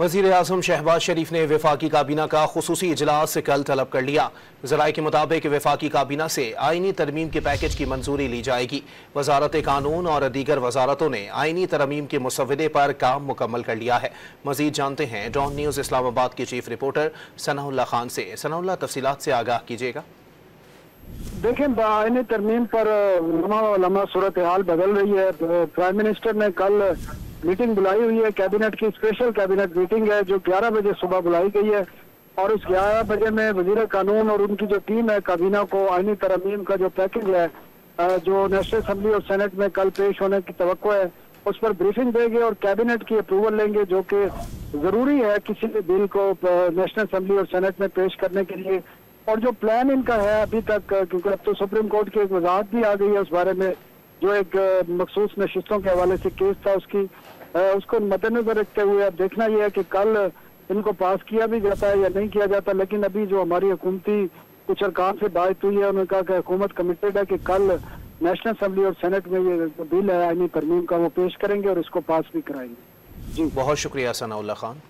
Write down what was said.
वज़ीर-ए-आज़म शहबाज शरीफ ने वफाकी काबीना का खुसूसी इजलास कल तलब कर लिया। ज़राए के मुताबिक वफाकी काबीना से आईनी तरमीम के पैकेज की मंजूरी ली जाएगी। वजारत कानून और दीगर वजारतों ने आईनी तरमीम के मुसव्वदे पर काम मुकम्मल कर लिया है। मजीद जानते हैं डॉन न्यूज़ इस्लामाबाद के चीफ रिपोर्टर सनाउल्लाह खान से। सनाउल्लाह, तफसीलात से आगाह कीजिएगा। देखें, आईनी तरमीम पर लम्हा सूरत हाल बदल रही है। प्राइम मिनिस्टर ने कल मीटिंग बुलाई हुई है, कैबिनेट की स्पेशल कैबिनेट मीटिंग है जो 11 बजे सुबह बुलाई गई है और उस 11 बजे में वजीर कानून और उनकी जो टीम है काबीना को आईनी तरमीम का जो पैकेज है जो नेशनल असम्बली और सेनेट में कल पेश होने की तवक्को है उस पर ब्रीफिंग देंगे और कैबिनेट की अप्रूवल लेंगे, जो कि जरूरी है किसी भी बिल को नेशनल असम्बली और सेनेट में पेश करने के लिए। और जो प्लान इनका है अभी तक, क्योंकि अब तो सुप्रीम कोर्ट की एक वजाहत भी आ गई है उस बारे में, जो एक मखसूस नशिस्तों के हवाले से केस था उसको मद्देनजर रखते हुए अब देखना यह है कि कल इनको पास किया भी जाता है या नहीं किया जाता। लेकिन अभी जो हमारी हुकूमती कुछ अरकान से बात हुई है उन्होंने कहा कि हुकूमत कमिटेड है कि कल नेशनल असम्बली और सेनेट में ये बिल है आईनी तरमीम का वो पेश करेंगे और इसको पास भी कराएंगे। जी, बहुत शुक्रिया सनाउल्लाह खान।